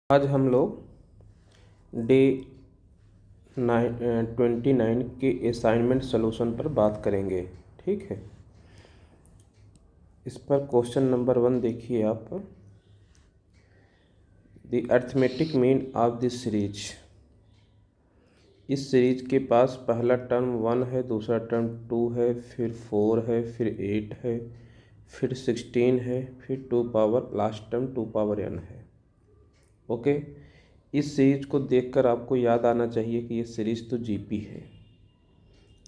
आज हम लोग डे 29 के असाइनमेंट सॉल्यूशन पर बात करेंगे। ठीक है, इस पर क्वेश्चन नंबर 1 देखिए आप। The arithmetic mean of the series. इस सीरीज के पास पहला टर्म 1 है, दूसरा टर्म 2 है, फिर 4 है, फिर 8 है, फिर 16 है, फिर 2 power last term 2 power n है। ओके, इस सीरीज को देखकर आपको याद आना चाहिए कि ये सीरीज तो जीपी है।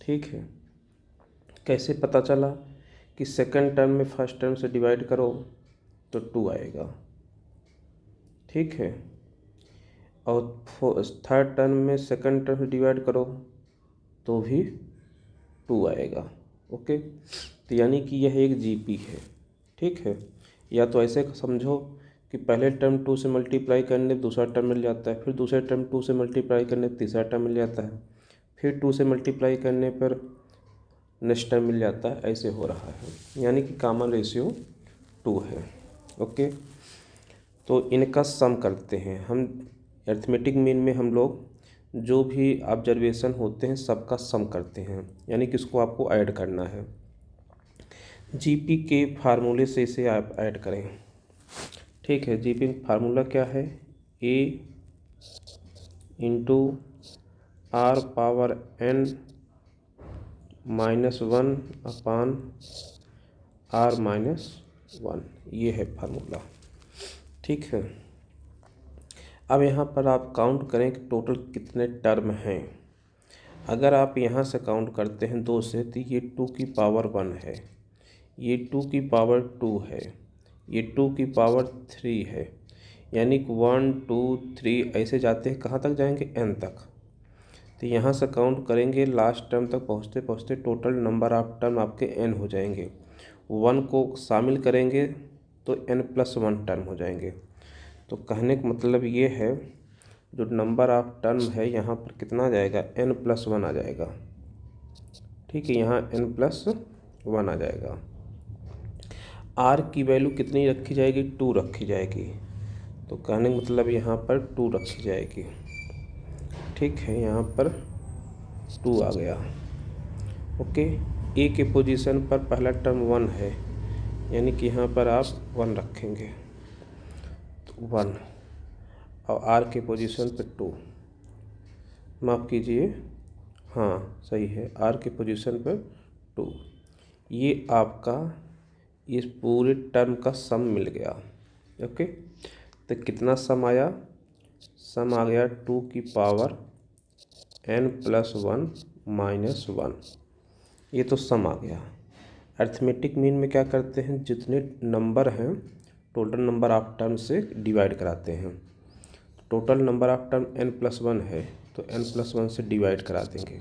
ठीक है, कैसे पता चला कि सेकंड टर्म में फर्स्ट टर्म से डिवाइड करो तो 2 आएगा। ठीक है, और थर्ड टर्म में सेकंड टर्म से डिवाइड करो तो भी 2 आएगा। ओके, तो यानी कि यह एक जीपी है। ठीक है, या तो ऐसे समझो कि पहले टर्म 2 से मल्टीप्लाई करने दूसरा टर्म मिल जाता है, फिर दूसरे टर्म 2 से मल्टीप्लाई करने तीसरा टर्म मिल जाता है, फिर 2 से मल्टीप्लाई करने पर नेक्स्ट टर्म मिल जाता है। ऐसे हो रहा है, यानी कि कॉमन रेशियो 2 है। ओके, तो इनका सम करते हैं हम। अरिथमेटिक मीन में हम लोग जो भी ऑब्जर्वेशन होते हैं सबका सम करते हैं, यानी कि इसको आपको ऐड करना है। जीपी के फार्मूले से इसे आप ऐड करें। ठीक है, जीपी फार्मूला क्या है? A into r power n -1 upon r -1, ये है फार्मूला। ठीक है, अब यहाँ पर आप काउंट करें कि टोटल कितने टर्म हैं। अगर आप यहाँ से काउंट करते हैं 2 से, तो ये 2 की पावर 1 है, ये 2 की पावर 2 है, ये 2 की पावर 3 है, यानी कि 1 2 3 ऐसे जाते हैं। कहाँ तक जाएंगे? n तक। तो यहाँ से काउंट करेंगे, लास्ट टर्म तक पहुँचते पहुँचते टोटल नंबर ऑफ टर्म आपके n हो जाएंगे। 1 को शामिल करेंगे तो n+1 टर्म हो जाएंगे। तो कहने का मतलब ये है, जो नंबर ऑफ टर्म है यहाँ पर कितना आ जाएगा? n+1 आ जाएगा। ठीक है, यहाँ n+1 आ जाएगा। r की वैल्यू कितनी रखी जाएगी? 2 रखी जाएगी। तो कहने का मतलब यहाँ पर 2 रखी जाएगी। ठीक है, यहाँ पर 2 आ गया। ओके, ए के पोजीशन पर पहला टर्म 1 है, यानी कि यहाँ पर आप 1 रखेंगे, तो 1, और आर के पोजीशन पर 2, माफ़ कीजिए, हाँ सही है, आर के पोजीशन पर 2। ये आपका इस पूरे टर्म का सम मिल गया। ओके, तो कितना सम आया? सम आ गया 2 की पावर n+1 -1। ये तो सम आ गया। अरिथमेटिक मीन में क्या करते हैं? जितने नंबर हैं टोटल नंबर ऑफ टर्म से डिवाइड कराते हैं। Total number of term n+1 है, तो n+1 से डिवाइड करा देंगे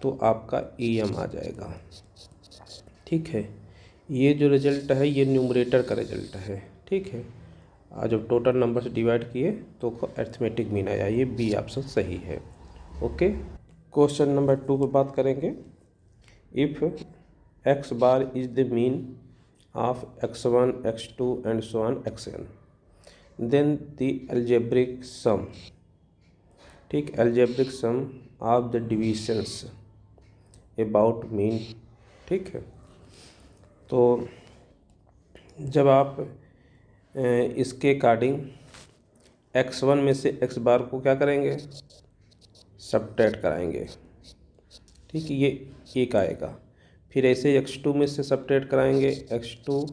तो आपका em आ जाएगा। ठीक है, ये जो रिजल्ट है ये न्यूमरेटर का रिजल्ट है। ठीक है, और जब टोटल नंबर से डिवाइड किए तो अरिथमेटिक मीन आया। ये बी ऑप्शन सही है। ओके, क्वेश्चन नंबर 2 पर बात करेंगे। If x bar is the mean of x1 x2 and so on xn, then the algebraic sum. ठीक, algebraic sum of the deviations about mean. ठीक है, तो जब आप इसके अकॉर्डिंग x1 में से x बार को क्या करेंगे? सब्ट्रैक्ट कराएंगे। ठीक है, ये एक आएगा। फिर ऐसे x2 में से सब्ट्रैक्ट कराएंगे x2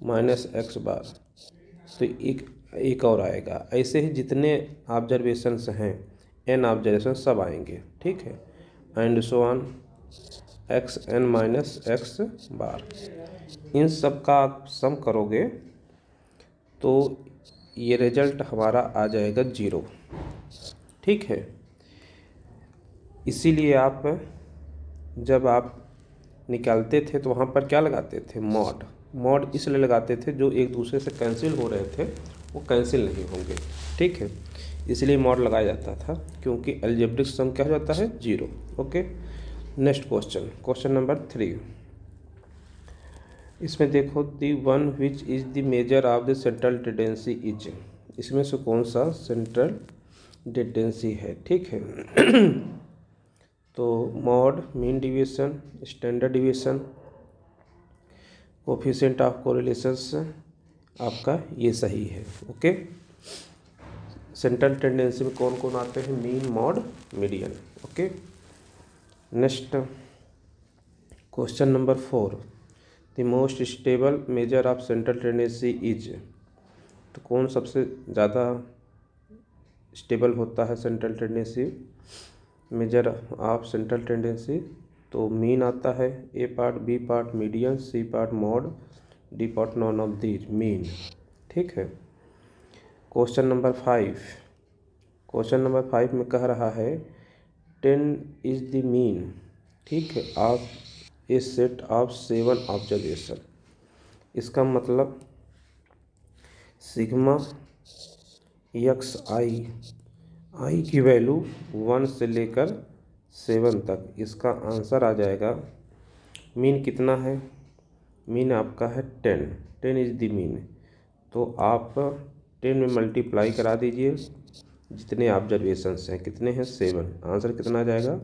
माइनस x बार, तो एक और आएगा। ऐसे ही जितने ऑब्जर्वेशंस हैं n ऑब्जर्वेशन सब आएंगे। ठीक है, and so on xn minus x बार। इन सब का आप सम करोगे तो ये रिजल्ट हमारा आ जाएगा 0। ठीक है, इसीलिए आप जब आप निकालते थे तो वहाँ पर क्या लगाते थे? मॉड इसलिए लगाते थे जो एक दूसरे से कैंसिल हो रहे थे वो कैंसिल नहीं होंगे। ठीक है, इसलिए मॉड लगाया जाता था, क्योंकि अलजेब्रिक सम क्या हो जाता है? 0। Okay, next question, question number 3। इसमें देखो, the one which is the measure of the central tendency is. इसमें से कौन सा सेंट्रल टेंडेंसी है, ठीक है। तो mod, mean division, standard division, coefficient of correlations, आपका ये सही है। ओके, सेंट्रल टेंडेंसी में कौन कौन आते हैं? Mean, mode, median. Okay, next question number 4, the most stable measure of central tendency is. तो कौन सबसे ज़्यादा स्टेबल होता है central tendency, measure of central tendency? तो मीन आता है, A part, B part median, C part mode, D part none of these, mean. ठीक है। क्वेश्चन नंबर 5, क्वेश्चन नंबर 5 में कह रहा है 10 इज द मीन, ठीक है, of A set of 7 observation. इसका मतलब सिग्मा एक्स आई की वैल्यू 1 से लेकर 7 तक, इसका आंसर आ जाएगा। मीन कितना है? मीन आपका है 10 इज द मीन। तो आप 10 में मल्टीप्लाई करा दीजिए, जितने ऑब्जर्वेशंस हैं, कितने हैं? 7। आंसर कितना आ जाएगा?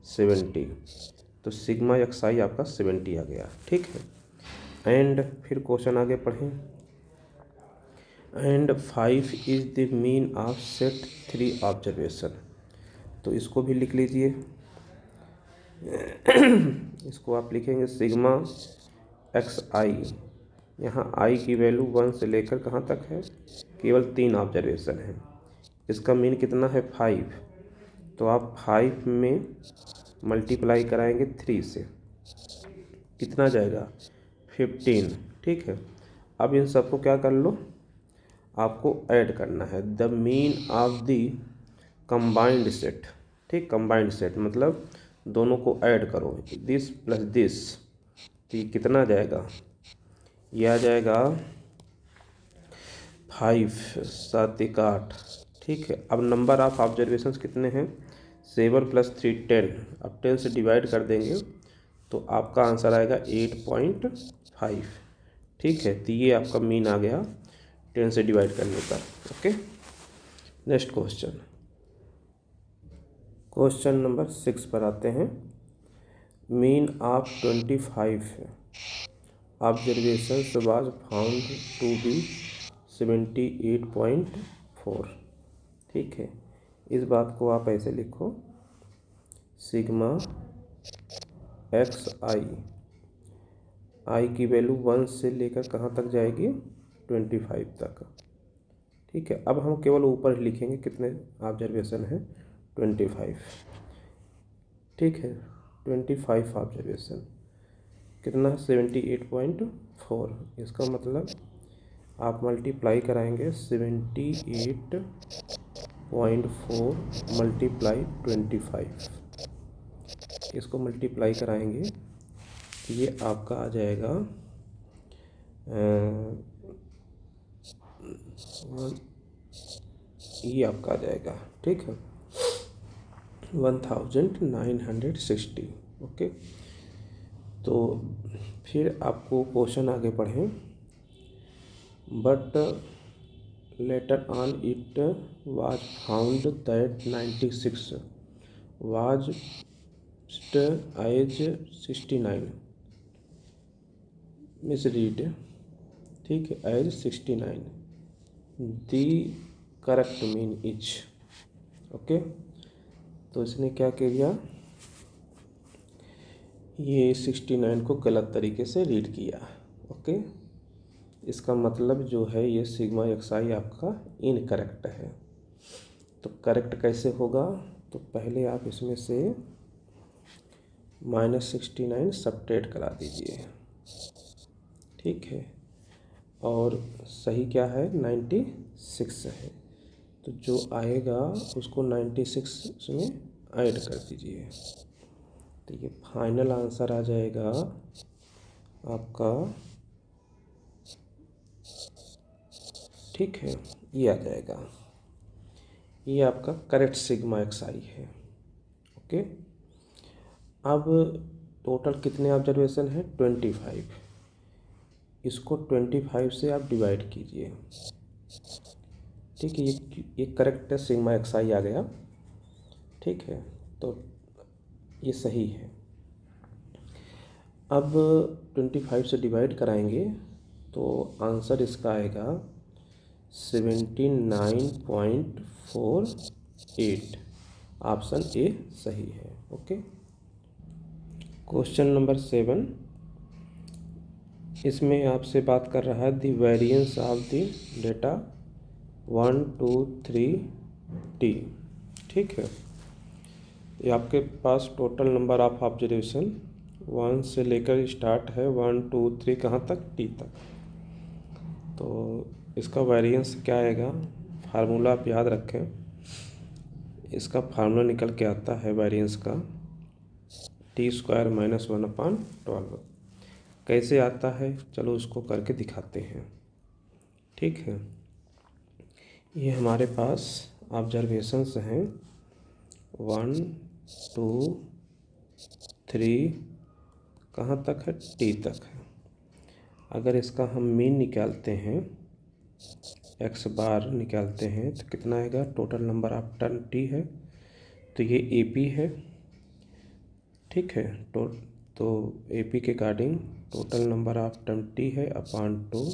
70। तो सिग्मा एक्स आई आपका 70 आ गया। ठीक है। एंड फिर क्वेश्चन आगे पढ़ें। And 5 is the mean of set 3 observation. तो इसको भी लिख लीजिए। इसको आप लिखेंगे सिग्मा एक्स आई, यहाँ आई की वैल्यू 1 से लेकर कहाँ तक है? केवल 3 ऑब्जर्वेशन है। इसका मीन कितना है? 5। तो आप 5 में मल्टीप्लाई कराएंगे 3 से, कितना जाएगा? 15। ठीक है। अब इन सबको क्या कर लो, आपको ऐड करना है। The mean of the combined set, ठीक, कंबाइंड सेट मतलब दोनों को ऐड करो, दिस प्लस दिस, तो ये कितना जाएगा? ये आ जाएगा 5 7 1 8। ठीक है। अब नंबर ऑफ ऑब्जर्वेशंस कितने हैं? 7 + 3 10। अब 10 से डिवाइड कर देंगे तो आपका आंसर आएगा 8.5। ठीक है। तो ये आपका मीन आ गया 10 से डिवाइड करने पर। Okay, next question, question number 6 पर आते हैं। Mean of 25 observations was found to be 78.4। ठीक है। इस बात को आप ऐसे लिखो, सिग्मा एक्स आई की वैल्यू 1 से लेकर कहाँ तक जाएगी? 25 तक। ठीक है। अब हम केवल ऊपर लिखेंगे कितने ऑब्जर्वेशन है? 25। ठीक है। 25 ऑब्जर्वेशन कितना है? 78.4। इसका मतलब आप मल्टीप्लाई कराएंगे 78.4 मल्टीप्लाई 25, इसको मल्टीप्लाई कराएंगे तो ये आपका आ जाएगा ये आपका आ जाएगा, ठीक है, 1960। ओके। तो फिर आपको क्वेश्चन आगे पढ़ें। But later on it was found that 96 was as 69, misread, ठीक है, as 69। The correct mean is. Okay. तो इसने क्या किया? ये 69 को गलत तरीके से रीड किया। ओके। इसका मतलब जो है ये सिग्मा एक्स आई आपका इनकरेक्ट है। तो करेक्ट कैसे होगा? तो पहले आप इसमें से -69 सबट्रैक्ट करा दीजिए। ठीक है। और सही क्या है? 96 है। तो जो आएगा उसको 96 में ऐड कर दीजिए। तो ये फाइनल आंसर आ जाएगा आपका, ठीक है, ये आ जाएगा, ये आपका करेक्ट सिग्मा एक्स आई है। ओके। अब टोटल कितने ऑब्जर्वेशन है? 25। इसको 25 से आप डिवाइड कीजिए, ठीक है, ये करेक्ट है, सिग्मा एक्स आई आ गया। ठीक है, तो ये सही है। अब 25 से डिवाइड कराएंगे तो आंसर इसका आएगा 79.48। ऑप्शन ए सही है। ओके, क्वेश्चन नंबर 7, इसमें आपसे बात कर रहा है the variance of the data 1 2 3 T. ठीक है, ये आपके पास टोटल नंबर ऑफ ऑब्जर्वेशन 1 से लेकर स्टार्ट है 1 2 3 कहाँ तक, टी तक। तो इसका वेरिएंस क्या आएगा, फार्मूला आप याद रखें। इसका फार्मूला निकल के आता है वेरिएंस का t² - 1/12। कैसे आता है, चलो उसको करके दिखाते हैं। ठीक है, ये हमारे पास ऑब्जर्वेशंस हैं 1 2 3 कहाँ तक है, टी तक है। अगर इसका हम मीन निकालते हैं, एक्स बार निकालते हैं, तो कितना आएगा, total number of turn T है, तो ये ए पी है। ठीक है, तो ए पी के according total number of turn T है अपॉन 2,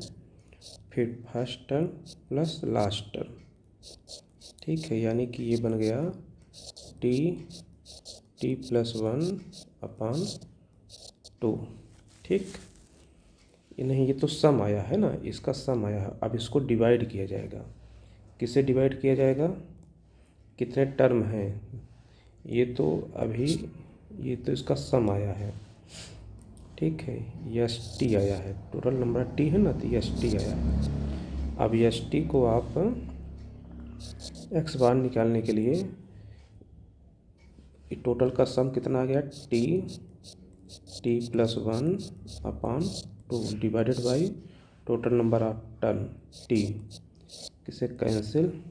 फिर first turn plus last turn. ठीक है, यानी कि ये बन गया t+1/2। ठीक, ये नहीं, ये तो सम आया है ना, इसका सम आया है। अब इसको डिवाइड किया जाएगा, किससे डिवाइड किया जाएगा, कितने टर्म हैं, ये तो अभी, ये तो इसका सम आया है। ठीक है, एस टी आया है, टोटल नंबर टी है ना, तो एस टी आया है। अब एस टी को आप एक्स बार निकालने के लिए टोटल का सम कितना आ गया, t+1/2 divided by total number of turn T, किसे कैंसिल।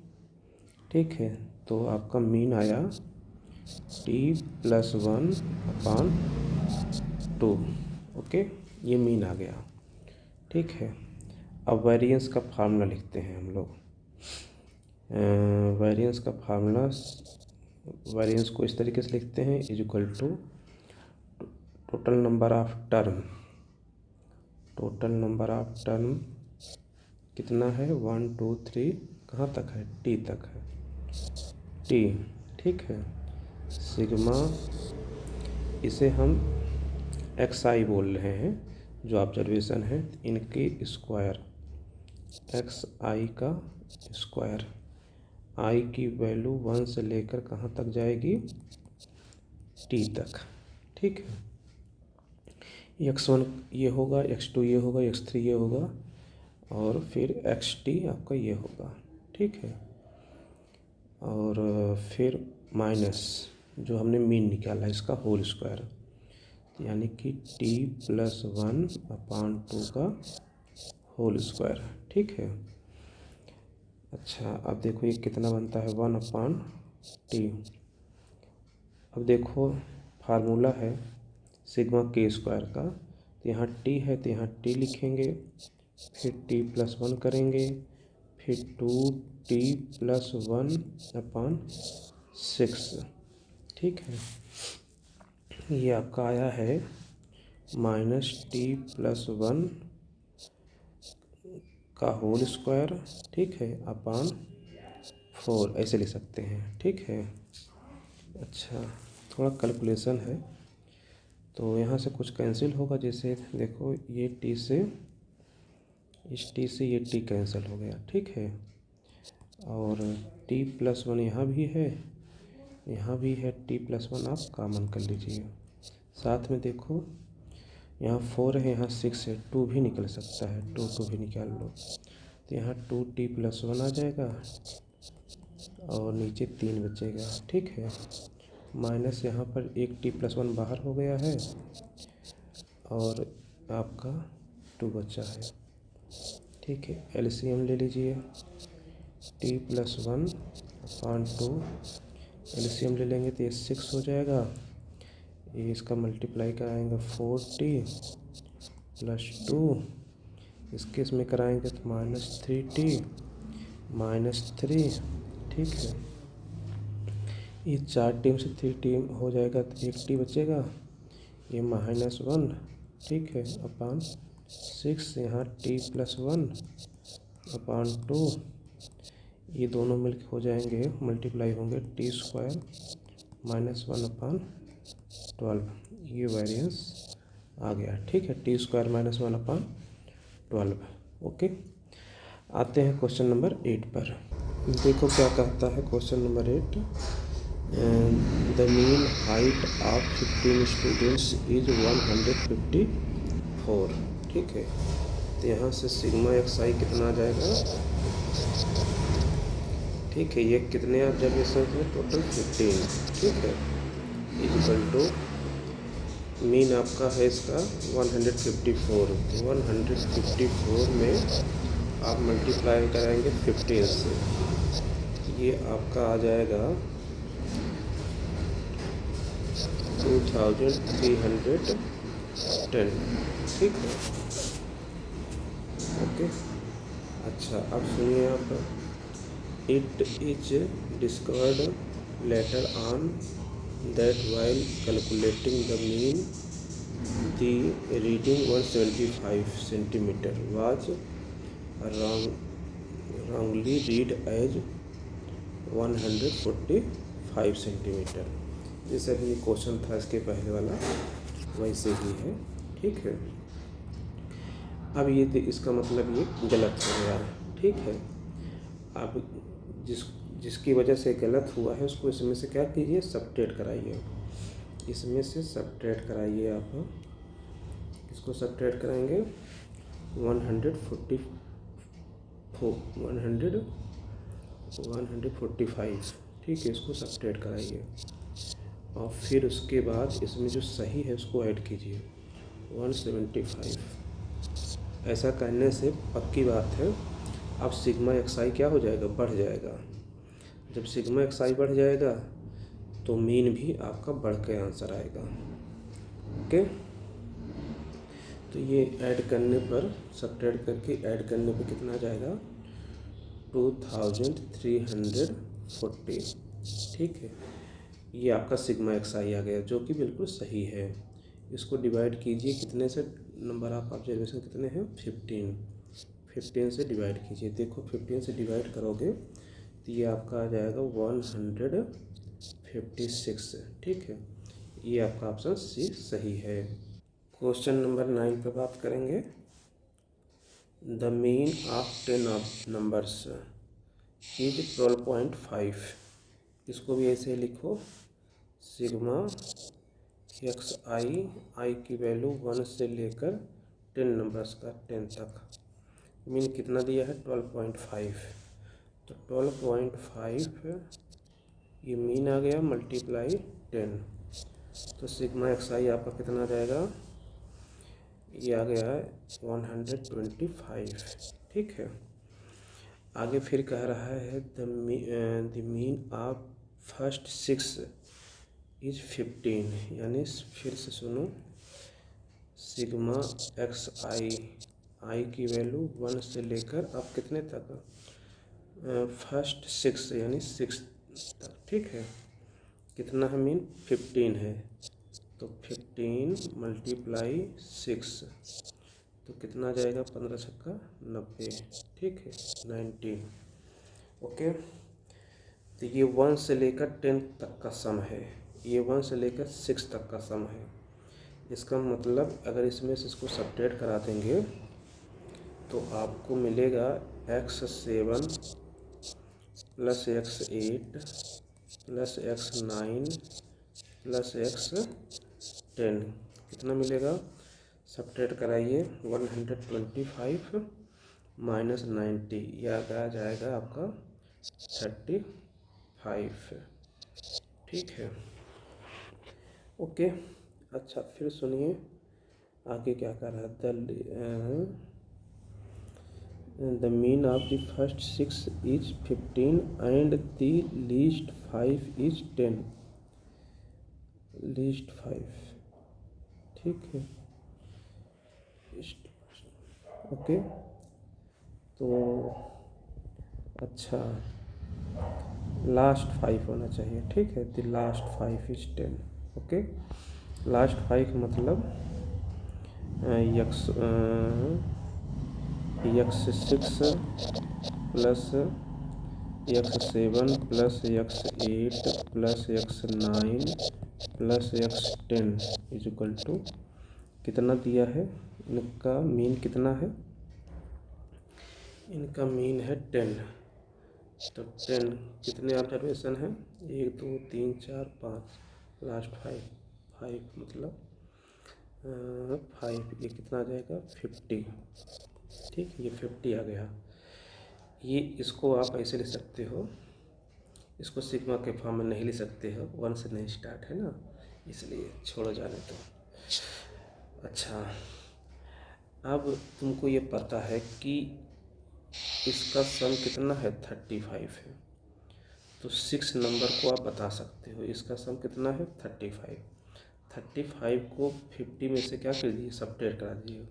ठीक है, तो आपका मीन आया t+1/2। ओके, ये मीन आ गया। ठीक है, अब वेरिएंस का फार्मूला लिखते हैं हम लोग। वेरिएंस का फार्मूला, वेरिएंस को इस तरीके से लिखते हैं, is equal to total number of term, total number of term कितना है, 1 2 3 कहाँ तक है, टी तक है, टी। ठीक है, सिग्मा, इसे हम एक्स आई बोल रहे हैं, जो ऑब्जर्वेशन है इनकी स्क्वायर, एक्स आई का स्क्वायर। आई की वैल्यू 1 से लेकर कहाँ तक जाएगी, टी तक। ठीक है, x1 ये होगा, x2 ये होगा, x3 ये होगा, और फिर xt आपका ये होगा। ठीक है, और फिर माइनस जो हमने मीन निकाला है इसका होल स्क्वायर, यानी कि t+1/2 का होल स्क्वायर। ठीक है, अच्छा, अब देखो ये कितना बनता है, 1/t। अब देखो फार्मूला है सिग्मा k² का, तो यहाँ t है तो यहाँ t लिखेंगे, फिर t+1 करेंगे, फिर 2t+1/6। ठीक है, ये आपका आया है -t+1 का होल स्क्वायर। ठीक है, अपॉन 4 ऐसे लिख सकते हैं। ठीक है, अच्छा, थोड़ा कैलकुलेशन है तो यहाँ से कुछ कैंसिल होगा, जैसे देखो ये टी से, इस टी से ये टी कैंसिल हो गया। ठीक है, और t+1 यहाँ भी है, यहाँ भी है, t+1 आप कॉमन कर लीजिए। साथ में देखो यहाँ 4 है, यहाँ 6 है, 2 भी निकल सकता है, 2 भी निकाल लो, तो यहाँ 2t+1 आ जाएगा और नीचे 3 बचेगा। ठीक है, माइनस यहाँ पर एक t+1 बाहर हो गया है और आपका 2 बचा है। ठीक है, एलसीएम ले लीजिए, t+1/2 एलसीएम ले लेंगे तो ये 6 हो जाएगा, ये इसका मल्टीप्लाई कराएंगे 4t+2, इसके इसमें कराएंगे तो -3t, -3, ठीक है। ये 4 टीम से 3 टीम हो जाएगा तो 1 टी बचेगा, ये -1, ठीक है, अपान 6, यहाँ t+1 अपान 2, ये दोनों मिलकर हो जाएंगे, मल्टीप्लाई होंगे t² -1 अपान 12, ये वेरिएंस आ गया, ठीक है, t² -1 अपान 12। ओके, आते हैं क्वेश्चन नंबर 8 पर। देखो क्या कहता है question number 8, the mean height of 15 students is 154, ठीक है। तो यहाँ से सिग्मा xi कितना आ जाएगा, ठीक है, ये कितने ऑब्जर्वेशन है, टोटल 15, ठीक है, इक्वल टू मीन आपका है इसका 154, तो 154 में आप मल्टीप्लाई कराएंगे 15 से, ये आपका आ जाएगा 2310, ठीक है। ओके, अच्छा अब सुनिए आप, it is discovered later on that while calculating the mean the reading 175 centimetre was wrongly read as 145 centimetre. जैसे अभी ये क्वेश्चन था इसके पहले वाला, वैसे ही है, ठीक है। अब ये इसका मतलब ये गलत हो गया, ठीक है। अब जिसकी वजह से गलत हुआ है उसको इसमें से क्या कीजिए, सब्ट्रैक्ट कराइए, इसमें से सब्ट्रैक्ट कराइए आप, इसको सब्ट्रैक्ट कराएंगे 145, ठीक है, इसको सब्ट्रैक्ट कराइए और फिर उसके बाद इसमें जो सही है उसको ऐड कीजिए 175। ऐसा करने से पक्की बात है अब सिग्मा xi क्या हो जाएगा, बढ़ जाएगा। जब सिग्मा xi बढ़ जाएगा तो मीन भी आपका बढ़ के आंसर आएगा। ओके, तो ये ऐड करने पर, सब्ट्रैक्ट करके ऐड करने पर कितना आ जाएगा, 2340, ठीक है। ये आपका सिग्मा xi आ गया जो कि बिल्कुल सही है। इसको डिवाइड कीजिए कितने से, नंबर ऑफ ऑब्जर्वेशन कितने हैं, 15 से डिवाइड कीजिए। देखो 15 से डिवाइड करोगे तो ये आपका आ जाएगा 156, ठीक है। ये आपका ऑप्शन सी सही है। क्वेश्चन नंबर 9 पर बात करेंगे। The mean of 10 numbers is 12.5। इसको भी ऐसे लिखो, सिग्मा xi, आई की वैल्यू 1 से लेकर 10 नंबर्स का 10 तक, मीन कितना दिया है 12.5, तो 12.5 ये मीन आ गया, मल्टीप्लाई 10, तो सिग्मा xi आपका कितना आ जाएगा, ये आ गया है 125, ठीक है। आगे फिर कह रहा है the mean of first 6 is 15, यानी फिर से सुनो, सिग्मा xi, आई की वैल्यू 1 से लेकर अब कितने तक, फर्स्ट 6 यानी 6 तक, ठीक है। कितना है मीन, 15 है, तो 15 मल्टीप्लाई 6, तो कितना आ जाएगा, 15 छक्का 90, ठीक है, 19। ओके, तो ये 1 से लेकर 10 तक का सम है, ये 1 से लेकर 6 तक का सम है। इसका मतलब अगर इसमें से इसको सब्ट्रैक्ट करा देंगे तो आपको मिलेगा x7 plus x8 plus x9 plus x10, कितना मिलेगा, सब्ट्रैक्ट कराइए 125 माइनस 90, यह आ जाएगा आपका 35, ठीक है। ओके, अच्छा फिर सुनिए आगे क्या कर रहा है, the mean of the first 6 is 15 and the least 5 is 10, least 5, ठीक है। ओके, तो अच्छा, लास्ट 5 होना चाहिए, ठीक है। The last 5 is 10। Okay, last 5 मतलब x6 plus x7 plus x8 plus x9 plus x10 is equal to कितना दिया है। इनका मीन कितना है, इनका मीन है 10। तो 10 कितने ऑब्जर्वेशन हैं, 1 2 3 4 5, लास्ट 5 मतलब 5, ये कितना आ जाएगा 50। ठीक, ये 50 आ गया। ये इसको आप ऐसे ले सकते हो, इसको सिग्मा के फॉर्म में नहीं ले सकते हो, 1 से नहीं स्टार्ट है ना, इसलिए छोड़ो जाने दो। अच्छा, अब तुमको ये पता है कि इसका सम कितना है 35 है, तो 6 नंबर को आप बता सकते हो इसका सम कितना है 35 को 50 में से क्या कर दिए, सबट्रैक्ट करा दिए,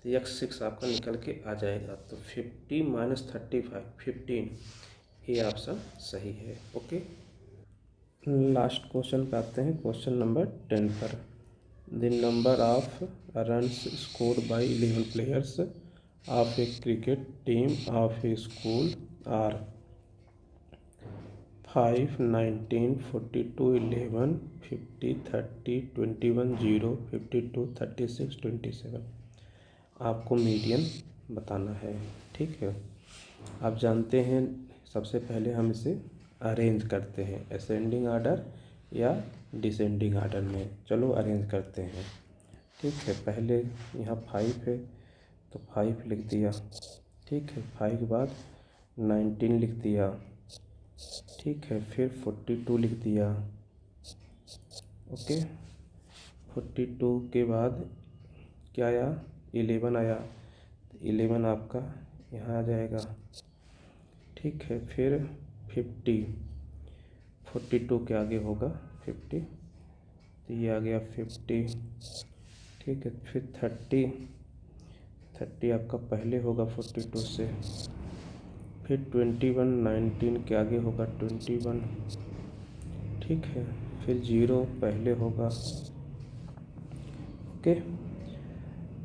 तो x6 आपका निकल के आ जाएगा। तो 50 माइनस 35 15, ये ऑप्शन सही है। ओके, लास्ट क्वेश्चन पे आते हैं, क्वेश्चन नंबर 10 पर। The number of runs scored by 11 players of a cricket team of a school are 5 19 42 11 50 30 21 0 52 36 27। आपको मीडियन बताना है, ठीक है। आप जानते हैं सबसे पहले हम इसे अरेंज करते हैं असेंडिंग ऑर्डर या डिसेंडिंग ऑर्डर में। चलो अरेंज करते हैं, ठीक है। पहले यहाँ 5 है तो 5 लिख दिया, ठीक है। 5 के बाद 19 लिख दिया, ठीक है। फिर 42 लिख दिया, ओके। 42 के बाद क्या आया, 11 आया, 11 आपका यहाँ आ जाएगा, ठीक है। फिर 50, 42 के आगे होगा 50, तो ये आ गया 50, ठीक है। फिर 30 आपका पहले होगा 42 से, फिर 21 19 के आगे होगा 21, ठीक है। फिर 0 पहले होगा, ओके।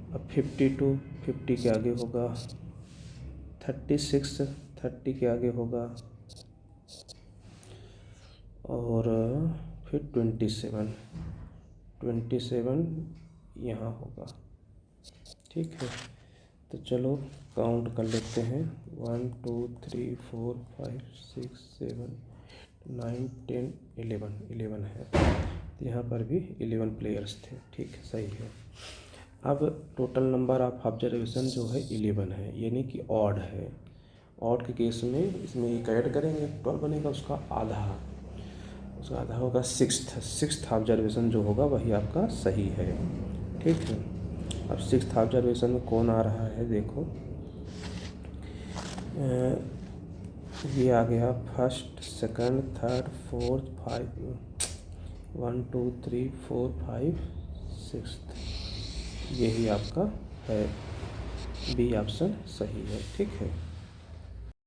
अब 52 50 के आगे होगा, 36 30 के आगे होगा, और फिर 27 यहाँ होगा, ठीक है। तो चलो काउंट कर लेते हैं, 1 2 3 4 5 6 7 9 10 11 है, तो यहाँ पर भी 11 प्लेयर्स थे, ठीक है, सही है। अब टोटल नंबर ऑफ ऑब्जर्वेशन जो है 11 है, यानी कि ऑड है। ऑड के केस में इसमें एक ऐड करेंगे 12 बनेगा, उसका आधा होगा 6th ऑब्जर्वेशन जो होगा वही आपका सही है, ठीक है। अब 6th ऑब्जर्वेशन में कौन आ रहा है, देखो ये आ गया first second third fourth 5 1 2 3 4 5 6th, यही आपका है, बी ऑप्शन सही है, ठीक है।